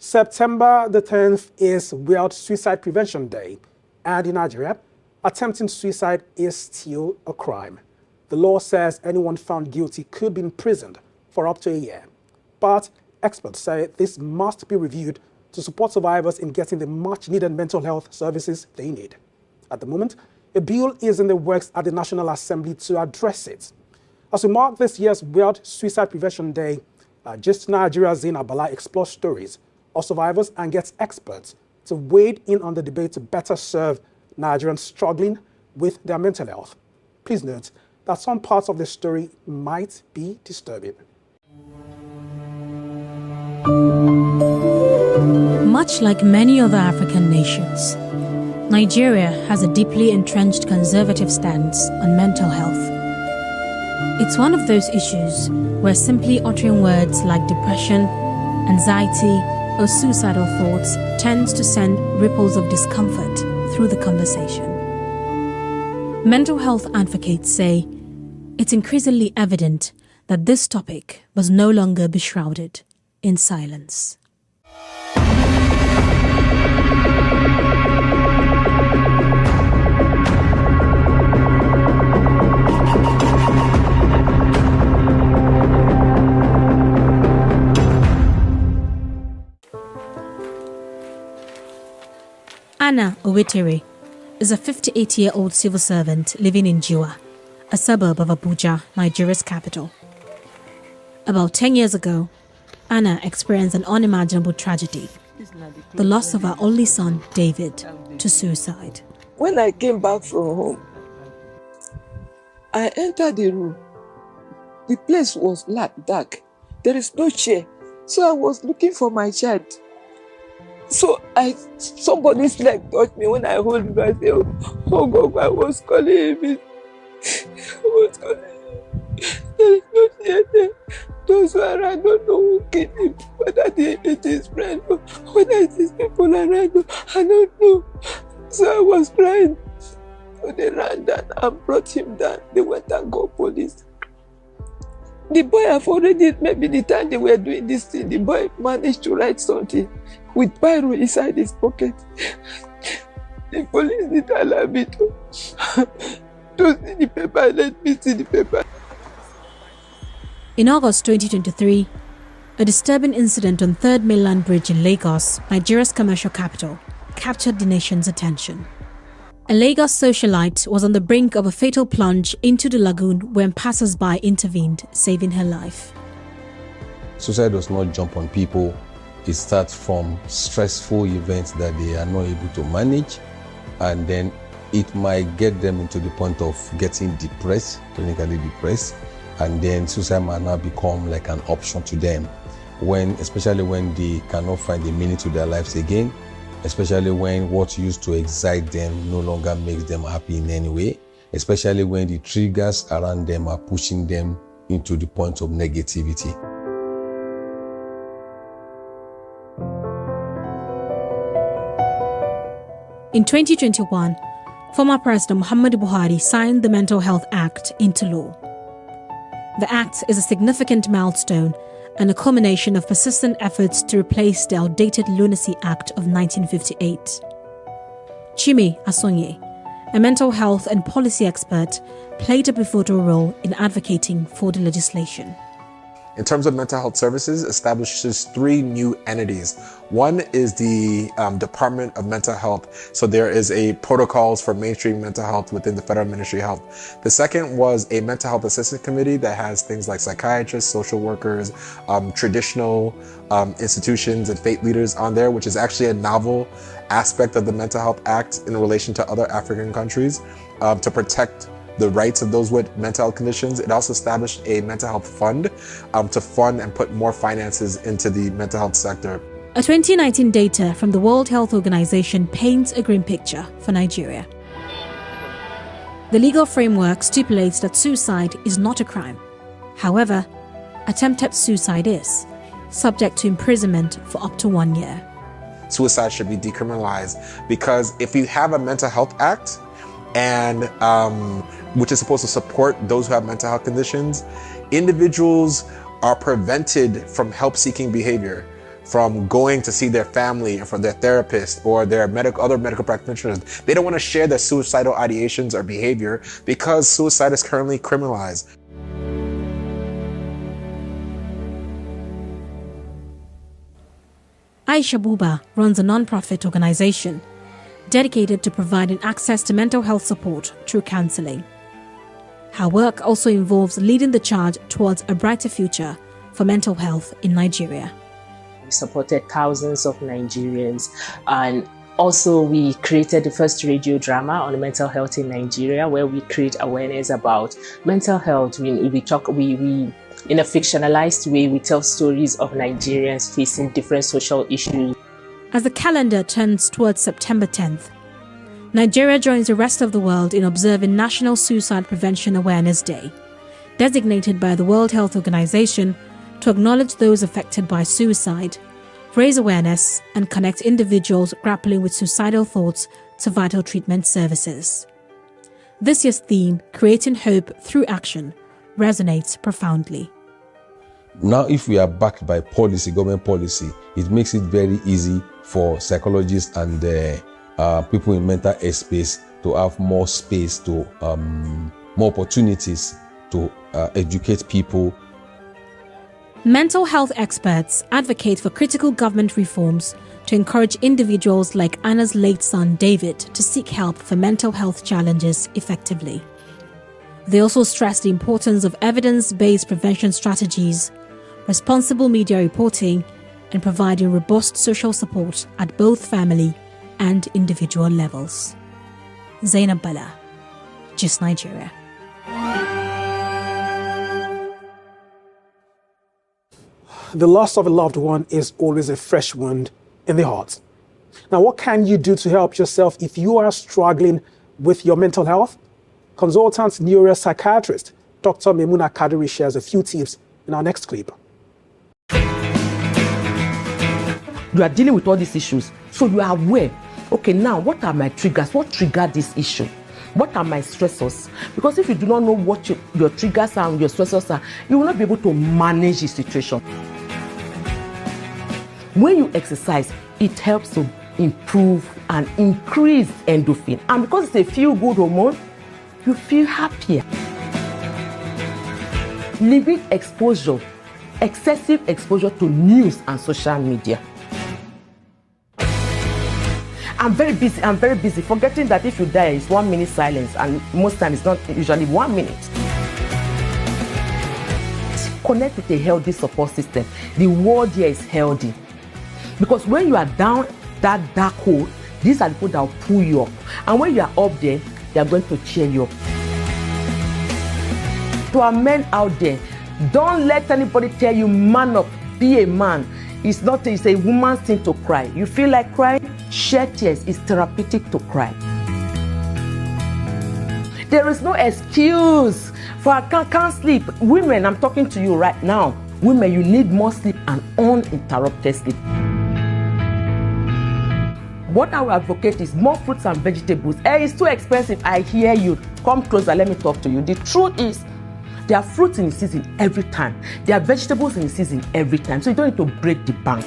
September the 10th is World Suicide Prevention Day, and in Nigeria, attempting suicide is still a crime. The law says anyone found guilty could be imprisoned for up to a year. But experts say this must be reviewed to support survivors in getting the much-needed mental health services they need. At the moment, a bill is in the works at the National Assembly to address it. As we mark this year's World Suicide Prevention Day, Just Nigeria's Zain Abala explores stories of survivors and gets experts to wade in on the debate to better serve Nigerians struggling with their mental health. Please note that some parts of the story might be disturbing. Much like many other African nations, Nigeria has a deeply entrenched conservative stance on mental health. It's one of those issues where simply uttering words like depression, anxiety, or suicidal thoughts tends to send ripples of discomfort through the conversation. Mental health advocates say it's increasingly evident that this topic must no longer be shrouded in silence. Anna Owetere is a 58-year-old civil servant living in Jiwa, a suburb of Abuja, Nigeria's capital. About 10 years ago, Anna experienced an unimaginable tragedy, the loss of her only son, David, to suicide. When I came back from home, I entered the room. The place was dark. There is no chair. So I was looking for my child. So somebody's leg touched me. When I hold him, I said, oh God, I was calling him. I was calling him. There is no chair there. Those who are around don't know who killed him. Whether they ate his friend or whether it is people around, I don't know. So I was crying. So they ran down and brought him down. They went and got police. The boy have already, maybe the time they were doing this thing, the boy managed to write something with biro inside his pocket. The police didn't allow me to see the paper. Let me see the paper. In August 2023, a disturbing incident on 3rd Mainland Bridge in Lagos, Nigeria's commercial capital, captured the nation's attention. A Lagos socialite was on the brink of a fatal plunge into the lagoon when passers-by intervened, saving her life. Suicide does not jump on people. It starts from stressful events that they are not able to manage, and then it might get them into the point of getting depressed, clinically depressed, and then suicide might now become like an option to them, especially when they cannot find a meaning to their lives again, especially when what used to excite them no longer makes them happy in any way, especially when the triggers around them are pushing them into the point of negativity. In 2021, former President Muhammadu Buhari signed the Mental Health Act into law. The Act is a significant milestone and a culmination of persistent efforts to replace the outdated Lunacy Act of 1958. Chime Asonye, a mental health and policy expert, played a pivotal role in advocating for the legislation. In terms of mental health services, establishes 3 new entities. One is the Department of Mental Health. So there is a protocols for mainstream mental health within the Federal Ministry of Health. The second was a mental health assistance committee that has things like psychiatrists, social workers, traditional institutions and faith leaders on there, which is actually a novel aspect of the Mental Health Act in relation to other African countries to protect the rights of those with mental health conditions. It also established a mental health fund to fund and put more finances into the mental health sector. A 2019 data from the World Health Organization paints a grim picture for Nigeria. The legal framework stipulates that suicide is not a crime. However, attempted suicide is, subject to imprisonment for up to 1 year. Suicide should be decriminalized because if you have a mental health act and which is supposed to support those who have mental health conditions, individuals are prevented from help-seeking behavior. from going to see their family or for their therapist or their other medical practitioners. They don't want to share their suicidal ideations or behavior because suicide is currently criminalized. Aisha Buba runs a non-profit organization dedicated to providing access to mental health support through counseling. Her work also involves leading the charge towards a brighter future for mental health in Nigeria. We supported thousands of Nigerians, and also we created the first radio drama on mental health in Nigeria, where we create awareness about mental health. We in a fictionalized way, we tell stories of Nigerians facing different social issues. As the calendar turns towards September 10th, Nigeria joins the rest of the world in observing National Suicide Prevention Awareness Day, designated by the World Health Organization to acknowledge those affected by suicide, raise awareness, and connect individuals grappling with suicidal thoughts to vital treatment services. This year's theme, Creating Hope Through Action, resonates profoundly. Now, if we are backed by policy, government policy, it makes it very easy for psychologists and people in mental health space to have more space to more opportunities to educate people. Mental health experts advocate for critical government reforms to encourage individuals like Anna's late son David to seek help for mental health challenges effectively. They also stress the importance of evidence-based prevention strategies, responsible media reporting, and providing robust social support at both family and individual levels. Zainab Bala, Gist Nigeria. The loss of a loved one is always a fresh wound in the heart. Now, what can you do to help yourself if you are struggling with your mental health? Consultant neuropsychiatrist Dr. Memuna Kadiri shares a few tips in our next clip. You are dealing with all these issues, so you are aware, okay, now what are my triggers? What triggered this issue? What are my stressors? Because if you do not know what your triggers are and your stressors are, you will not be able to manage the situation. When you exercise, it helps to improve and increase endorphin. And because it's a feel-good hormone, you feel happier. Limit exposure, excessive exposure to news and social media. I'm very busy, forgetting that if you die, it's 1 minute silence, and most times it's not usually 1 minute. Connect with a healthy support system. The word here is healthy. Because when you are down that dark hole, these are the people that will pull you up. And when you are up there, they are going to cheer you up. To our men out there, don't let anybody tell you, man up, be a man. It's a woman's thing to cry. You feel like crying? Shed tears. It's therapeutic to cry. There is no excuse for I can't sleep. Women, I'm talking to you right now. Women, you need more sleep and uninterrupted sleep. What I will advocate is more fruits and vegetables. It's too expensive. I hear you. Come closer, let me talk to you. The truth is, there are fruits in the season every time. There are vegetables in the season every time. So you don't need to break the bank.